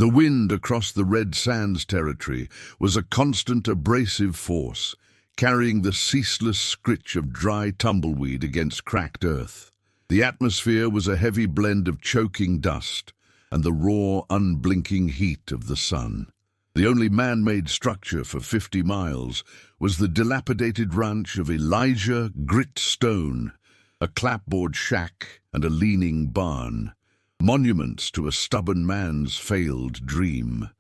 The wind across the Red Sands territory was a constant abrasive force, carrying the ceaseless scritch of dry tumbleweed against cracked earth. The atmosphere was a heavy blend of choking dust and the raw, unblinking heat of the sun. The only man-made structure for 50 miles was the dilapidated ranch of Elijah Gritstone, a clapboard shack and a leaning barn, monuments to a stubborn man's failed dream.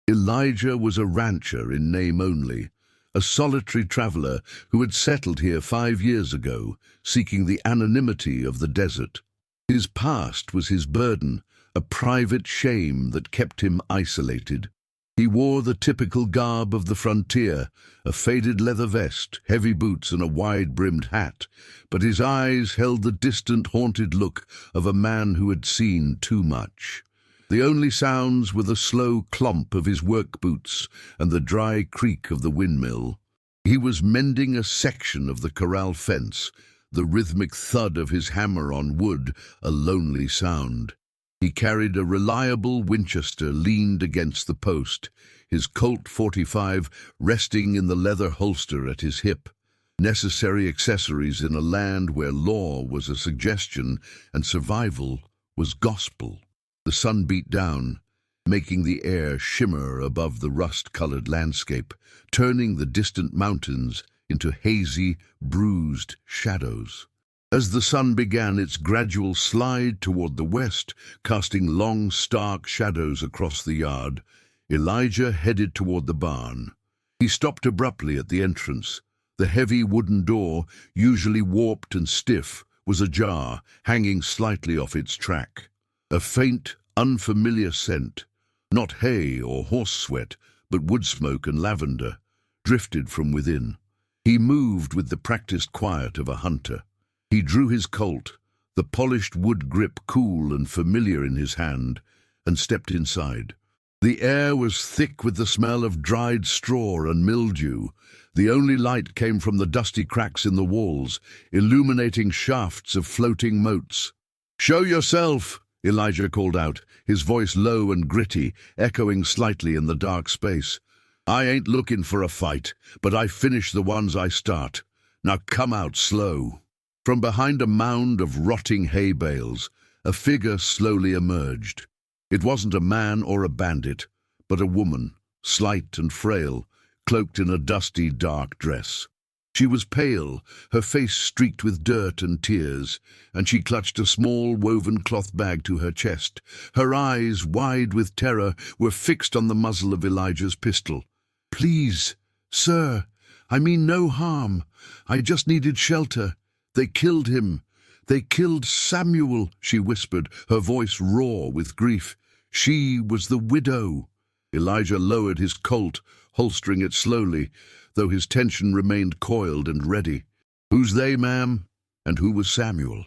Elijah was a rancher in name only, a solitary traveler who had settled here 5 years ago, seeking the anonymity of the desert. His past was his burden, a private shame that kept him isolated. He wore the typical garb of the frontier, a faded leather vest, heavy boots and a wide-brimmed hat, but his eyes held the distant, haunted look of a man who had seen too much. The only sounds were the slow clomp of his work boots and the dry creak of the windmill. He was mending a section of the corral fence, the rhythmic thud of his hammer on wood, a lonely sound. He carried a reliable Winchester leaned against the post, his Colt .45 resting in the leather holster at his hip. Necessary accessories in a land where law was a suggestion and survival was gospel. The sun beat down, making the air shimmer above the rust-colored landscape, turning the distant mountains into hazy, bruised shadows. As the sun began its gradual slide toward the west, casting long, stark shadows across the yard, Elijah headed toward the barn. He stopped abruptly at the entrance. The heavy wooden door, usually warped and stiff, was ajar, hanging slightly off its track. A faint, unfamiliar scent, not hay or horse sweat, but wood smoke and lavender, drifted from within. He moved with the practiced quiet of a hunter. He drew his Colt, the polished wood grip cool and familiar in his hand, and stepped inside. The air was thick with the smell of dried straw and mildew. The only light came from the dusty cracks in the walls, illuminating shafts of floating motes. "Show yourself!" Elijah called out, his voice low and gritty, echoing slightly in the dark space. "I ain't looking for a fight, but I finish the ones I start. Now come out slow." From behind a mound of rotting hay bales, a figure slowly emerged. It wasn't a man or a bandit, but a woman, slight and frail, cloaked in a dusty, dark dress. She was pale, her face streaked with dirt and tears, and she clutched a small woven cloth bag to her chest. Her eyes, wide with terror, were fixed on the muzzle of Elijah's pistol. "Please, sir, I mean no harm. I just needed shelter. They killed him. They killed Samuel," she whispered, her voice raw with grief. "She was the widow." Elijah lowered his Colt, holstering it slowly, though his tension remained coiled and ready. "Who's they, ma'am? And who was Samuel?"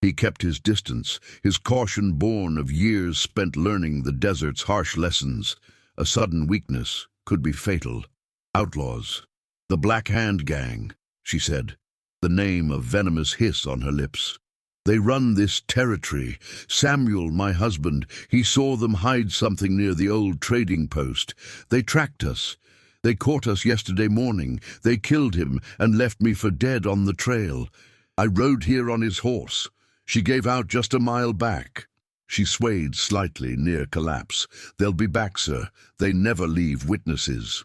He kept his distance, his caution born of years spent learning the desert's harsh lessons. A sudden weakness could be fatal. "Outlaws. The Black Hand Gang," she said, the name a venomous hiss on her lips. "They run this territory. Samuel, my husband, he saw them hide something near the old trading post. They tracked us. They caught us yesterday morning. They killed him and left me for dead on the trail. I rode here on his horse. She gave out just a mile back." She swayed slightly, near collapse. "They'll be back, sir. They never leave witnesses."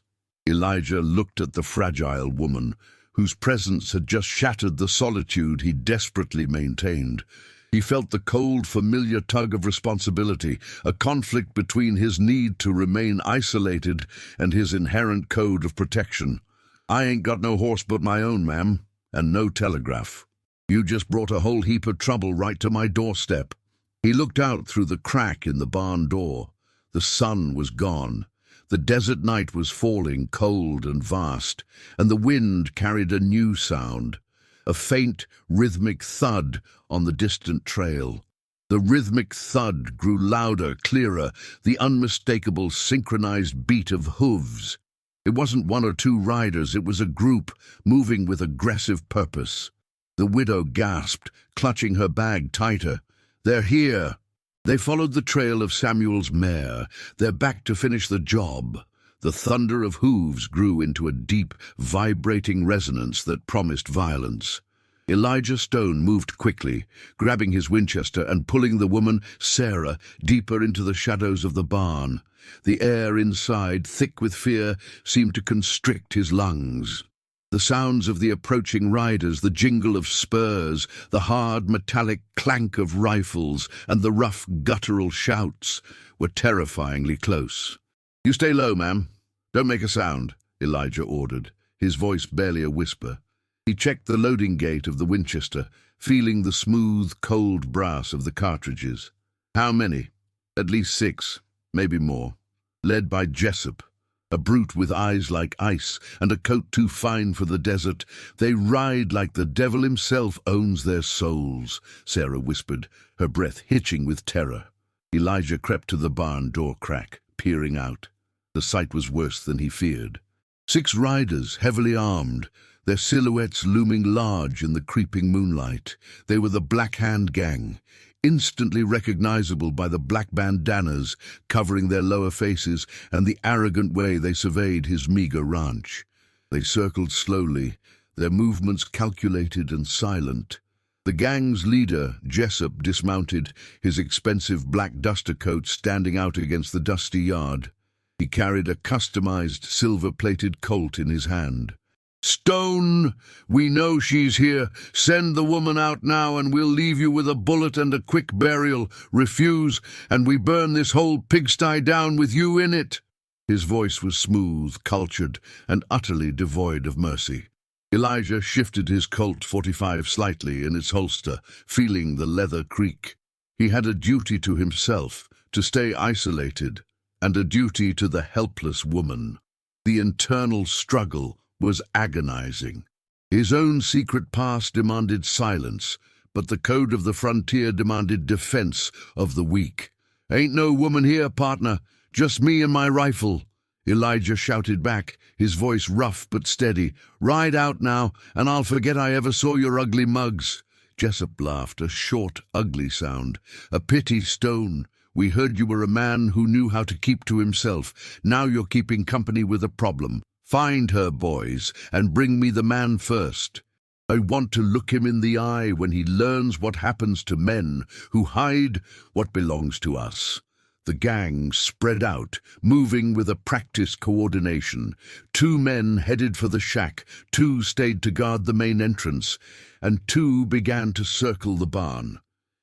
Elijah looked at the fragile woman, whose presence had just shattered the solitude he desperately maintained. He felt the cold, familiar tug of responsibility, a conflict between his need to remain isolated and his inherent code of protection. "I ain't got no horse but my own, ma'am, and no telegraph. You just brought a whole heap of trouble right to my doorstep." He looked out through the crack in the barn door. The sun was gone. The desert night was falling, cold and vast, and the wind carried a new sound, a faint, rhythmic thud on the distant trail. The rhythmic thud grew louder, clearer, the unmistakable synchronized beat of hooves. It wasn't one or two riders, it was a group, moving with aggressive purpose. The widow gasped, clutching her bag tighter. "They're here!" They followed the trail of Samuel's mare, their back to finish the job. The thunder of hooves grew into a deep, vibrating resonance that promised violence. Elijah Stone moved quickly, grabbing his Winchester and pulling the woman, Sarah, deeper into the shadows of the barn. The air inside, thick with fear, seemed to constrict his lungs. The sounds of the approaching riders, the jingle of spurs, the hard metallic clank of rifles, and the rough guttural shouts were terrifyingly close. "You stay low, ma'am. Don't make a sound," Elijah ordered, his voice barely a whisper. He checked the loading gate of the Winchester, feeling the smooth, cold brass of the cartridges. "How many?" "At least 6, maybe more. Led by Jessup, a brute with eyes like ice and a coat too fine for the desert. They ride like the devil himself owns their souls," Sarah whispered, her breath hitching with terror. Elijah crept to the barn door crack, peering out. The sight was worse than he feared. 6 riders, heavily armed, their silhouettes looming large in the creeping moonlight. They were the Black Hand Gang, instantly recognizable by the black bandanas covering their lower faces and the arrogant way they surveyed his meager ranch. They circled slowly, their movements calculated and silent. The gang's leader, Jessup, dismounted, his expensive black duster coat standing out against the dusty yard. He carried a customized silver-plated Colt in his hand. "Stone, we know she's here. Send the woman out now and we'll leave you with a bullet and a quick burial. Refuse, and we burn this whole pigsty down with you in it." His voice was smooth, cultured, and utterly devoid of mercy. Elijah shifted his Colt 45 slightly in its holster, feeling the leather creak. He had a duty to himself, to stay isolated, and a duty to the helpless woman. The internal struggle was agonizing. His own secret past demanded silence, but the code of the frontier demanded defense of the weak. "Ain't no woman here, partner. Just me and my rifle," Elijah shouted back, his voice rough but steady. "Ride out now, and I'll forget I ever saw your ugly mugs." Jessup laughed, a short, ugly sound. "A pity, Stone. We heard you were a man who knew how to keep to himself. Now you're keeping company with a problem. Find her, boys, and bring me the man first. I want to look him in the eye when he learns what happens to men who hide what belongs to us." The gang spread out, moving with a practiced coordination. 2 men headed for the shack, 2 stayed to guard the main entrance, and 2 began to circle the barn.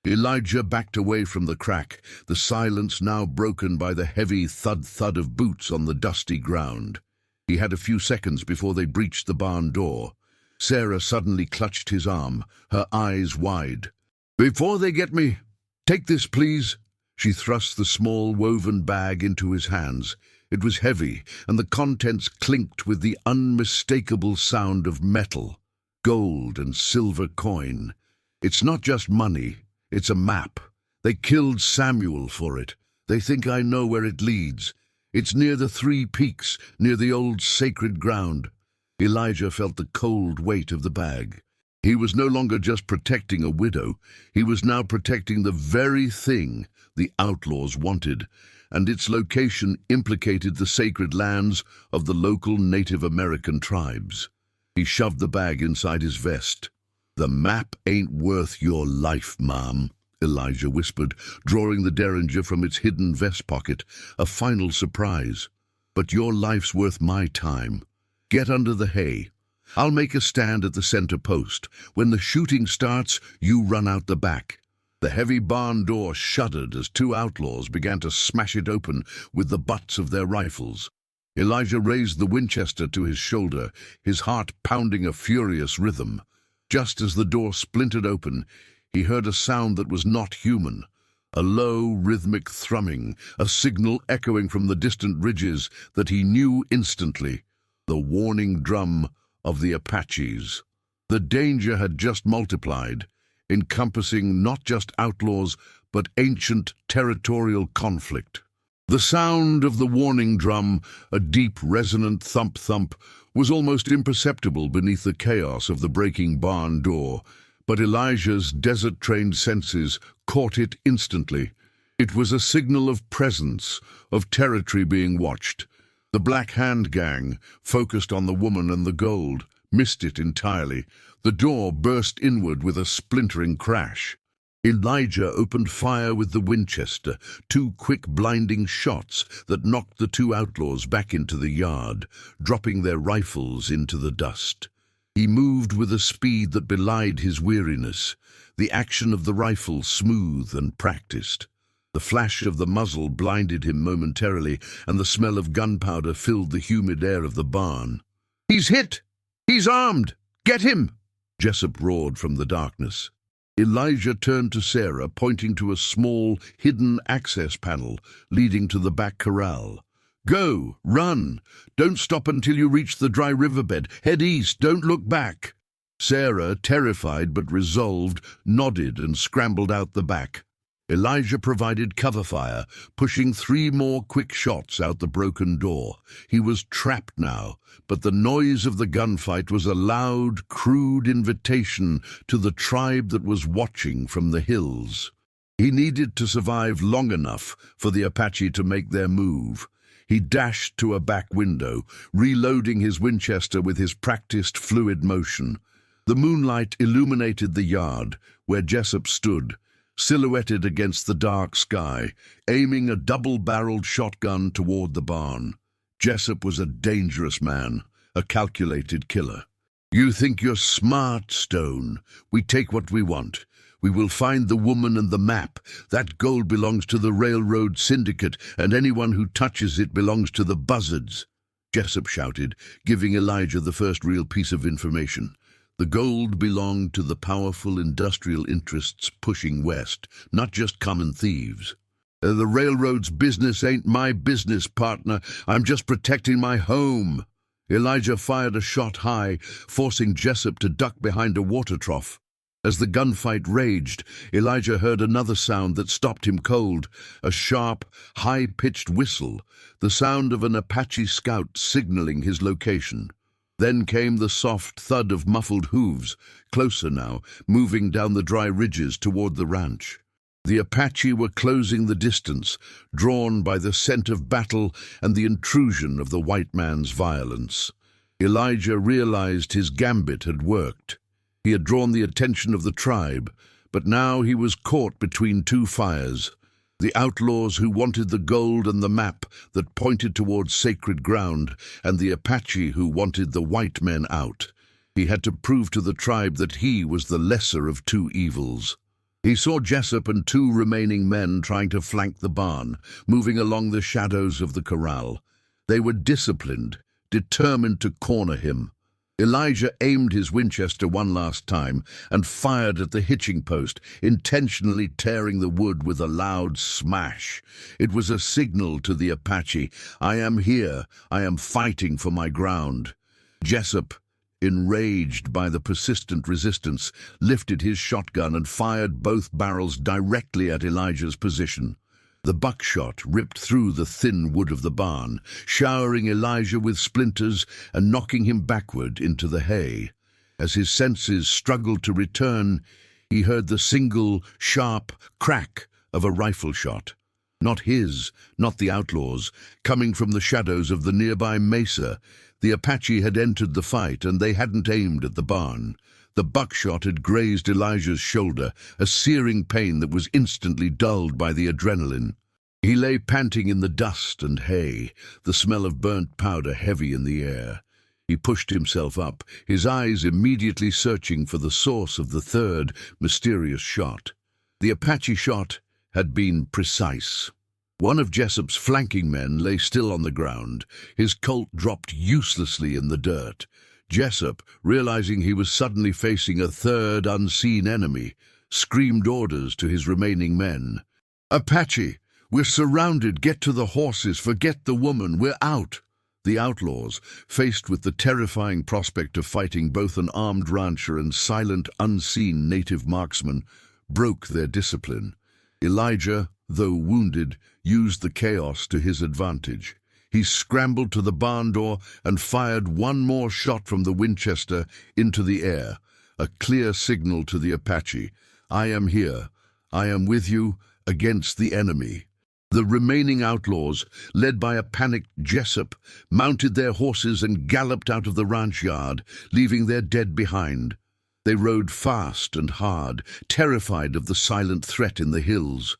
Elijah backed away from the crack, the silence now broken by the heavy thud-thud of boots on the dusty ground. He had a few seconds before they breached the barn door. Sarah suddenly clutched his arm, her eyes wide. "Before they get me, take this, please." She thrust the small woven bag into his hands. It was heavy, and the contents clinked with the unmistakable sound of metal. Gold and silver coin. "It's not just money, it's a map. They killed Samuel for it. They think I know where it leads. It's near the 3 peaks, near the old sacred ground." Elijah felt the cold weight of the bag. He was no longer just protecting a widow. He was now protecting the very thing the outlaws wanted, and its location implicated the sacred lands of the local Native American tribes. He shoved the bag inside his vest. "The map ain't worth your life, ma'am," Elijah whispered, drawing the derringer from its hidden vest pocket, a final surprise. "But your life's worth my time. Get under the hay. I'll make a stand at the center post. When the shooting starts, you run out the back." The heavy barn door shuddered as 2 outlaws began to smash it open with the butts of their rifles. Elijah raised the Winchester to his shoulder, his heart pounding a furious rhythm. Just as the door splintered open, he heard a sound that was not human. A low, rhythmic thrumming, a signal echoing from the distant ridges that he knew instantly. The warning drum of the Apaches. The danger had just multiplied, encompassing not just outlaws, but ancient territorial conflict. The sound of the warning drum, a deep, resonant thump-thump, was almost imperceptible beneath the chaos of the breaking barn door, but Elijah's desert-trained senses caught it instantly. It was a signal of presence, of territory being watched. The Black Hand gang, focused on the woman and the gold, missed it entirely. The door burst inward with a splintering crash. Elijah opened fire with the Winchester, two quick blinding shots that knocked the two outlaws back into the yard, dropping their rifles into the dust. He moved with a speed that belied his weariness, the action of the rifle smooth and practiced. The flash of the muzzle blinded him momentarily, and the smell of gunpowder filled the humid air of the barn. "He's hit! He's armed! Get him!" Jessup roared from the darkness. Elijah turned to Sarah, pointing to a small, hidden access panel leading to the back corral. "Go! Run! Don't stop until you reach the dry riverbed. Head east, don't look back." Sarah, terrified but resolved, nodded and scrambled out the back. Elijah provided cover fire, pushing 3 more quick shots out the broken door. He was trapped now, but the noise of the gunfight was a loud, crude invitation to the tribe that was watching from the hills. He needed to survive long enough for the Apache to make their move. He dashed to a back window, reloading his Winchester with his practiced fluid motion. The moonlight illuminated the yard where Jessup stood, silhouetted against the dark sky, aiming a double-barreled shotgun toward the barn. Jessup was a dangerous man, a calculated killer. "You think you're smart, Stone. We take what we want. We will find the woman and the map. That gold belongs to the railroad syndicate, and anyone who touches it belongs to the buzzards," Jessup shouted, giving Elijah the first real piece of information. The gold belonged to the powerful industrial interests pushing west, not just common thieves. "The railroad's business ain't my business, partner. I'm just protecting my home." Elijah fired a shot high, forcing Jessup to duck behind a water trough. As the gunfight raged, Elijah heard another sound that stopped him cold, a sharp, high-pitched whistle, the sound of an Apache scout signaling his location. Then came the soft thud of muffled hooves, closer now, moving down the dry ridges toward the ranch. The Apache were closing the distance, drawn by the scent of battle and the intrusion of the white man's violence. Elijah realized his gambit had worked. He had drawn the attention of the tribe, but now he was caught between 2 fires. The outlaws who wanted the gold and the map that pointed towards sacred ground, and the Apache who wanted the white men out. He had to prove to the tribe that he was the lesser of 2 evils. He saw Jessup and 2 remaining men trying to flank the barn, moving along the shadows of the corral. They were disciplined, determined to corner him. Elijah aimed his Winchester one last time and fired at the hitching post, intentionally tearing the wood with a loud smash. It was a signal to the Apache, "I am here, I am fighting for my ground." Jessup, enraged by the persistent resistance, lifted his shotgun and fired both barrels directly at Elijah's position. The buckshot ripped through the thin wood of the barn, showering Elijah with splinters and knocking him backward into the hay. As his senses struggled to return, he heard the single, sharp crack of a rifle shot. Not his, not the outlaws, coming from the shadows of the nearby mesa. The Apache had entered the fight, and they hadn't aimed at the barn. The buckshot had grazed Elijah's shoulder, a searing pain that was instantly dulled by the adrenaline. He lay panting in the dust and hay, the smell of burnt powder heavy in the air. He pushed himself up, his eyes immediately searching for the source of the third, mysterious shot. The Apache shot had been precise. One of Jessup's flanking men lay still on the ground, his Colt dropped uselessly in the dirt. Jessup, realizing he was suddenly facing a third unseen enemy, screamed orders to his remaining men. "Apache, we're surrounded. Get to the horses. Forget the woman. We're out." The outlaws, faced with the terrifying prospect of fighting both an armed rancher and silent, unseen native marksman, broke their discipline. Elijah, though wounded, used the chaos to his advantage. He scrambled to the barn door and fired one more shot from the Winchester into the air, a clear signal to the Apache. "I am here. I am with you. against the enemy. The remaining outlaws, led by a panicked Jessup, mounted their horses and galloped out of the ranch yard, leaving their dead behind. They rode fast and hard, terrified of the silent threat in the hills.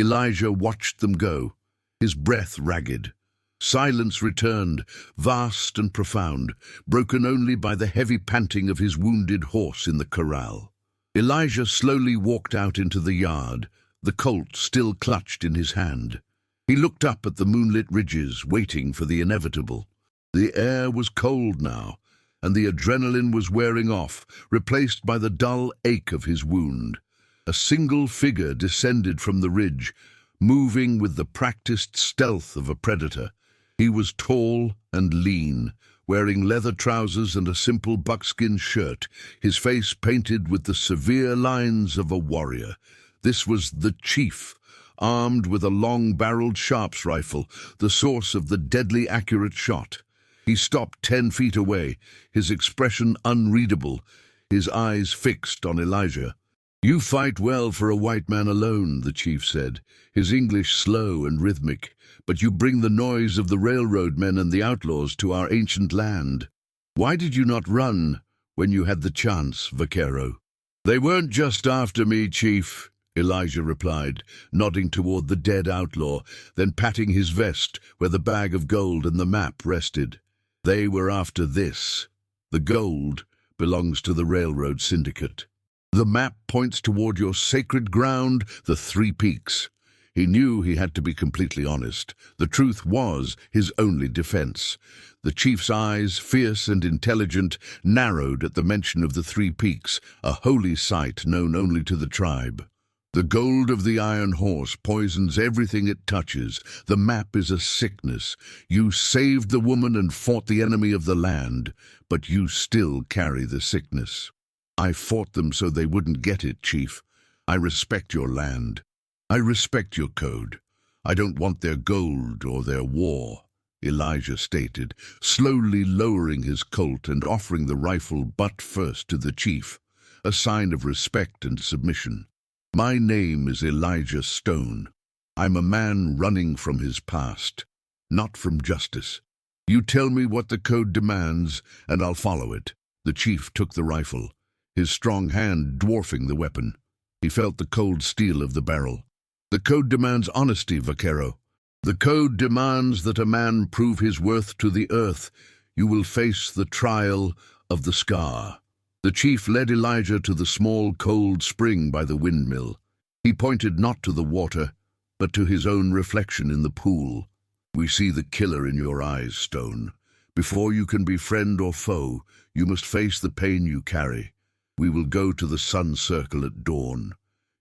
Elijah watched them go, his breath ragged. Silence returned, vast and profound, broken only by the heavy panting of his wounded horse in the corral. Elijah slowly walked out into the yard, the Colt still clutched in his hand. He looked up at the moonlit ridges, waiting for the inevitable. The air was cold now, and the adrenaline was wearing off, replaced by the dull ache of his wound. A single figure descended from the ridge, moving with the practiced stealth of a predator. He was tall and lean, wearing leather trousers and a simple buckskin shirt, his face painted with the severe lines of a warrior. This was the chief, armed with a long-barreled sharps rifle, the source of the deadly accurate shot. He stopped 10 feet away, his expression unreadable, his eyes fixed on Elijah. "You fight well for a white man alone," the chief said, his English slow and rhythmic, "but you bring the noise of the railroad men and the outlaws to our ancient land. Why did you not run when you had the chance, vaquero?" "They weren't just after me, chief," Elijah replied, nodding toward the dead outlaw, then patting his vest where the bag of gold and the map rested. "They were after this. The gold belongs to the railroad syndicate. The map points toward your sacred ground, the Three Peaks." He knew he had to be completely honest. The truth was his only defense. The chief's eyes, fierce and intelligent, narrowed at the mention of the Three Peaks, a holy site known only to the tribe. "The gold of the Iron Horse poisons everything it touches. The map is a sickness. You saved the woman and fought the enemy of the land, but you still carry the sickness." "I fought them so they wouldn't get it, chief. I respect your land. I respect your code. I don't want their gold or their war," Elijah stated, slowly lowering his Colt and offering the rifle butt first to the chief, a sign of respect and submission. "My name is Elijah Stone. I'm a man running from his past, not from justice. You tell me what the code demands, and I'll follow it." The chief took the rifle, his strong hand dwarfing the weapon. He felt the cold steel of the barrel. "The code demands honesty, vaquero. The code demands that a man prove his worth to the earth. You will face the trial of the scar." The chief led Elijah to the small, cold spring by the windmill. He pointed not to the water, but to his own reflection in the pool. "We see the killer in your eyes, Stone. Before you can be friend or foe, you must face the pain you carry. We will go to the sun circle at dawn.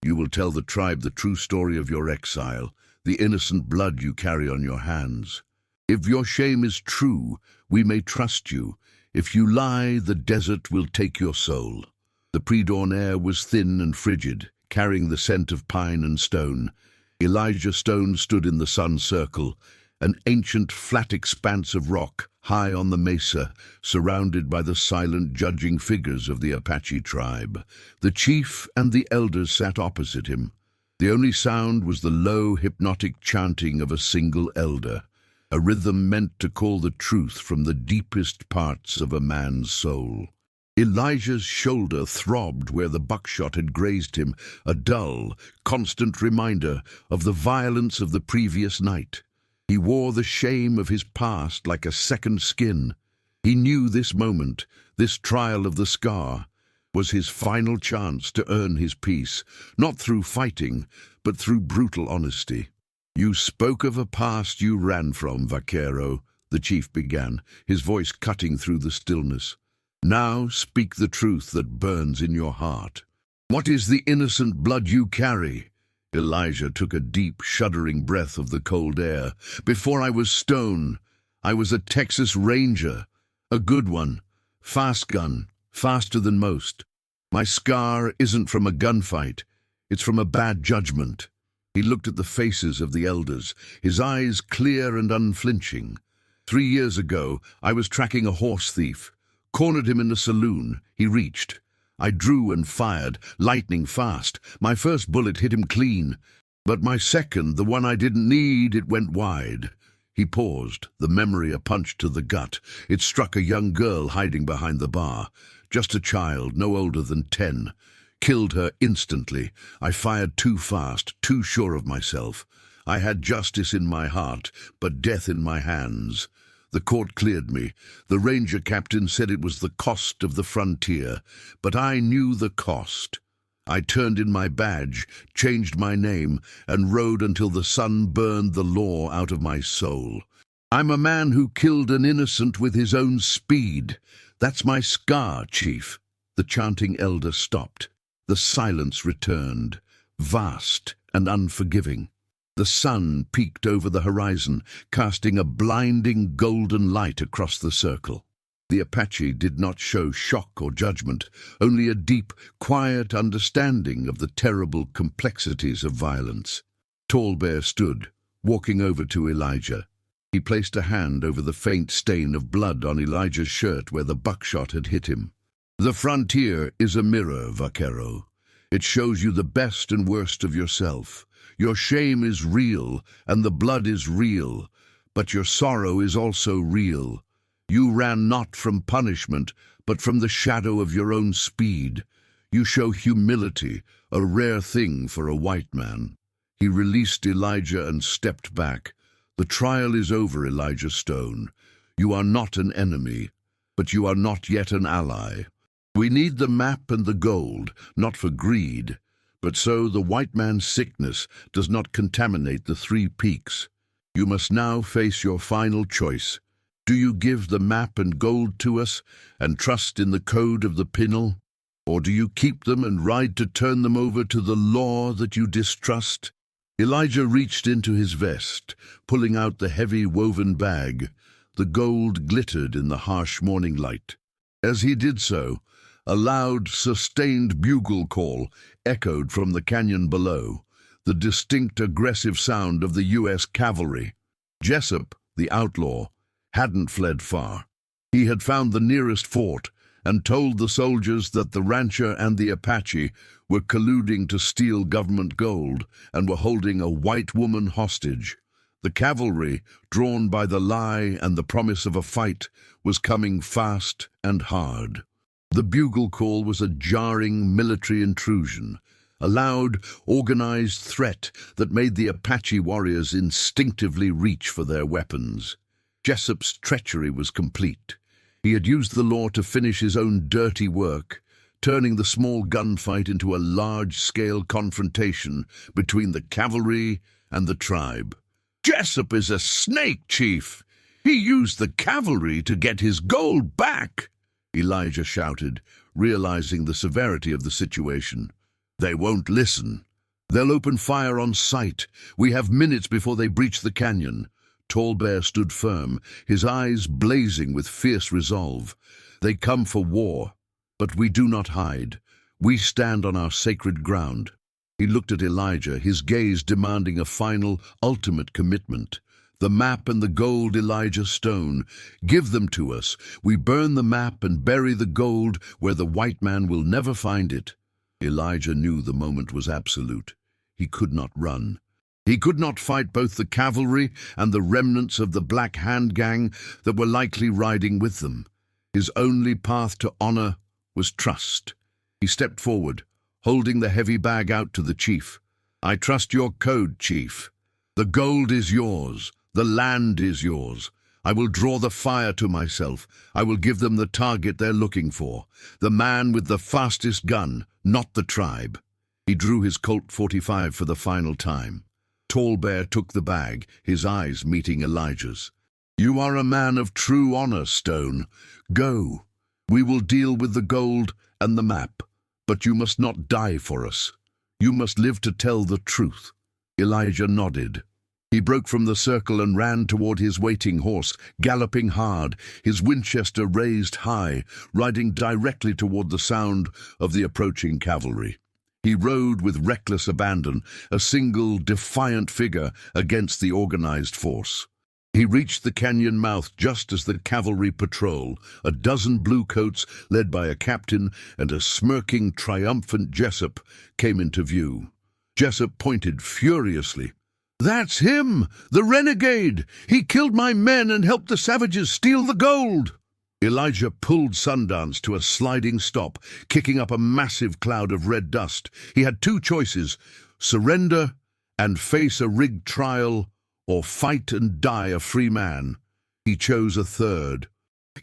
You will tell the tribe the true story of your exile, the innocent blood you carry on your hands. If your shame is true, we may trust you. If you lie, the desert will take your soul." The pre-dawn air was thin and frigid, carrying the scent of pine and stone. Elijah Stone stood in the sun circle, an ancient flat expanse of rock, high on the mesa, surrounded by the silent judging figures of the Apache tribe. The chief and the elders sat opposite him. The only sound was the low, hypnotic chanting of a single elder, a rhythm meant to call the truth from the deepest parts of a man's soul. Elijah's shoulder throbbed where the buckshot had grazed him, a dull, constant reminder of the violence of the previous night. He wore the shame of his past like a second skin. He knew this moment, this trial of the scar, was his final chance to earn his peace, not through fighting, but through brutal honesty. "You spoke of a past you ran from, vaquero," the chief began, his voice cutting through the stillness. "Now speak the truth that burns in your heart. What is the innocent blood you carry?" Elijah took a deep, shuddering breath of the cold air. "Before I was Stone, I was a Texas Ranger, a good one, fast gun, faster than most. My scar isn't from a gunfight, it's from a bad judgment." He looked at the faces of the elders, his eyes clear and unflinching. 3 years ago, I was tracking a horse thief, cornered him in the saloon. He reached. I drew and fired, lightning fast. My first bullet hit him clean. But my second, the one I didn't need, it went wide. He paused, the memory a punch to the gut. It struck a young girl hiding behind the bar. Just a child, no older than 10. Killed her instantly. I fired too fast, too sure of myself. I had justice in my heart, but death in my hands. The court cleared me. The ranger captain said it was the cost of the frontier, but I knew the cost. I turned in my badge, changed my name, and rode until the sun burned the law out of my soul. I'm a man who killed an innocent with his own speed. That's my scar, Chief. The chanting elder stopped. The silence returned, vast and unforgiving. The sun peeked over the horizon, casting a blinding golden light across the circle. The Apache did not show shock or judgment, only a deep, quiet understanding of the terrible complexities of violence. Tall Bear stood, walking over to Elijah. He placed a hand over the faint stain of blood on Elijah's shirt where the buckshot had hit him. The frontier is a mirror, Vaquero. It shows you the best and worst of yourself. Your shame is real, and the blood is real, but your sorrow is also real. You ran not from punishment, but from the shadow of your own speed. You show humility, a rare thing for a white man. He released Elijah and stepped back. The trial is over, Elijah Stone. You are not an enemy, but you are not yet an ally. We need the map and the gold, not for greed, but so the white man's sickness does not contaminate the 3 peaks. You must now face your final choice. Do you give the map and gold to us and trust in the code of the Pinel? Or do you keep them and ride to turn them over to the law that you distrust? Elijah reached into his vest, pulling out the heavy woven bag. The gold glittered in the harsh morning light. As he did so, a loud, sustained bugle call echoed from the canyon below, the distinct, aggressive sound of the U.S. cavalry. Jessup, the outlaw, hadn't fled far. He had found the nearest fort and told the soldiers that the rancher and the Apache were colluding to steal government gold and were holding a white woman hostage. The cavalry, drawn by the lie and the promise of a fight, was coming fast and hard. The bugle call was a jarring military intrusion, a loud, organized threat that made the Apache warriors instinctively reach for their weapons. Jessup's treachery was complete. He had used the law to finish his own dirty work, turning the small gunfight into a large-scale confrontation between the cavalry and the tribe. Jessup is a snake, Chief. He used the cavalry to get his gold back, Elijah shouted, realizing the severity of the situation. They won't listen. They'll open fire on sight. We have minutes before they breach the canyon. Tall Bear stood firm, his eyes blazing with fierce resolve. They come for war, but we do not hide. We stand on our sacred ground. He looked at Elijah, his gaze demanding a final, ultimate commitment. The map and the gold, Elijah Stone. Give them to us. We burn the map and bury the gold where the white man will never find it. Elijah knew the moment was absolute. He could not run. He could not fight both the cavalry and the remnants of the Black Hand gang that were likely riding with them. His only path to honor was trust. He stepped forward, holding the heavy bag out to the chief. I trust your code, Chief. The gold is yours. The land is yours. I will draw the fire to myself. I will give them the target they're looking for. The man with the fastest gun, not the tribe. He drew his Colt 45 for the final time. Tall Bear took the bag, his eyes meeting Elijah's. You are a man of true honor, Stone. Go. We will deal with the gold and the map, but you must not die for us. You must live to tell the truth. Elijah nodded. He broke from the circle and ran toward his waiting horse, galloping hard, his Winchester raised high, riding directly toward the sound of the approaching cavalry. He rode with reckless abandon, a single, defiant figure against the organized force. He reached the canyon mouth just as the cavalry patrol, a dozen bluecoats led by a captain and a smirking, triumphant Jessup, came into view. Jessup pointed furiously. "That's him! The renegade! He killed my men and helped the savages steal the gold!" Elijah pulled Sundance to a sliding stop, kicking up a massive cloud of red dust. He had two choices: surrender and face a rigged trial, or fight and die a free man. He chose a third.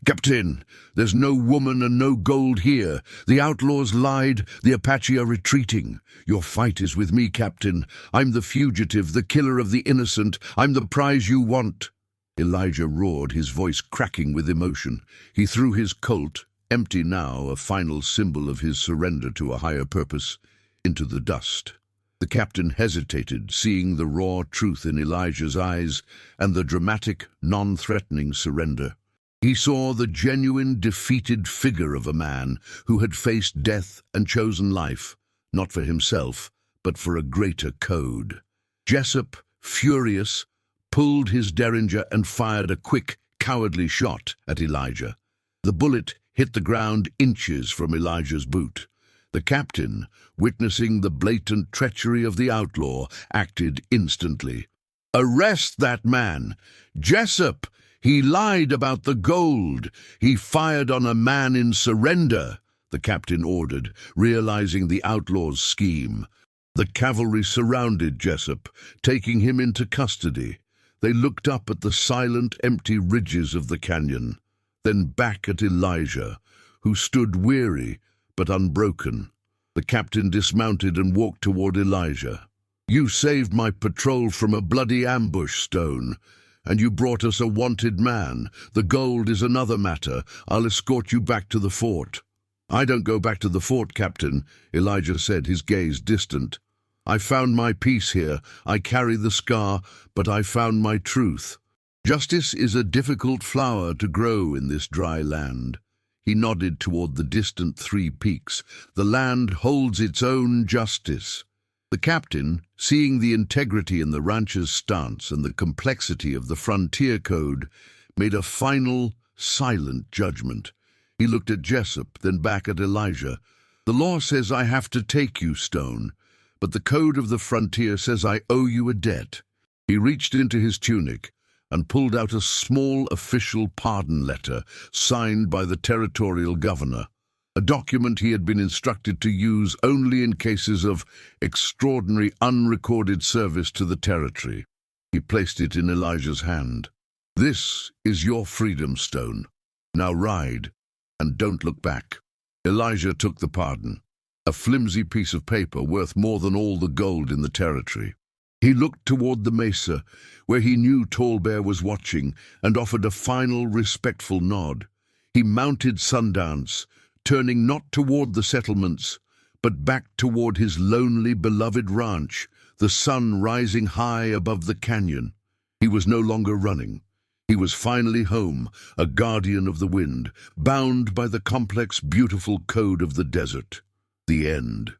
"Captain, there's no woman and no gold here. The outlaws lied. The Apache are retreating. Your fight is with me, Captain. I'm the fugitive, the killer of the innocent. I'm the prize you want." Elijah roared, his voice cracking with emotion. He threw his Colt, empty now, a final symbol of his surrender to a higher purpose, into the dust. The captain hesitated, seeing the raw truth in Elijah's eyes and the dramatic, non-threatening surrender. He saw the genuine, defeated figure of a man who had faced death and chosen life, not for himself, but for a greater code. Jessup, furious, pulled his derringer and fired a quick, cowardly shot at Elijah. The bullet hit the ground inches from Elijah's boot. The captain, witnessing the blatant treachery of the outlaw, acted instantly. "Arrest that man! Jessup! He lied about the gold! He fired on a man in surrender!" the captain ordered, realizing the outlaw's scheme. The cavalry surrounded Jessup, taking him into custody. They looked up at the silent, empty ridges of the canyon, then back at Elijah, who stood weary but unbroken. The captain dismounted and walked toward Elijah. "You saved my patrol from a bloody ambush, Stone, and you brought us a wanted man. The gold is another matter. I'll escort you back to the fort." "I don't go back to the fort, Captain," Elijah said, his gaze distant. "I found my peace here. I carry the scar, but I found my truth. Justice is a difficult flower to grow in this dry land." He nodded toward the distant three peaks. "The land holds its own justice." The captain, seeing the integrity in the rancher's stance and the complexity of the frontier code, made a final, silent judgment. He looked at Jessup, then back at Elijah. "The law says I have to take you, Stone, but the code of the frontier says I owe you a debt." He reached into his tunic and pulled out a small official pardon letter signed by the territorial governor, a document he had been instructed to use only in cases of extraordinary unrecorded service to the territory. He placed it in Elijah's hand. "This is your freedom, Stone. Now ride, and don't look back." Elijah took the pardon, a flimsy piece of paper worth more than all the gold in the territory. He looked toward the mesa, where he knew Tall Bear was watching, and offered a final respectful nod. He mounted Sundance, turning not toward the settlements, but back toward his lonely, beloved ranch, the sun rising high above the canyon. He was no longer running. He was finally home, a guardian of the wind, bound by the complex, beautiful code of the desert. The end.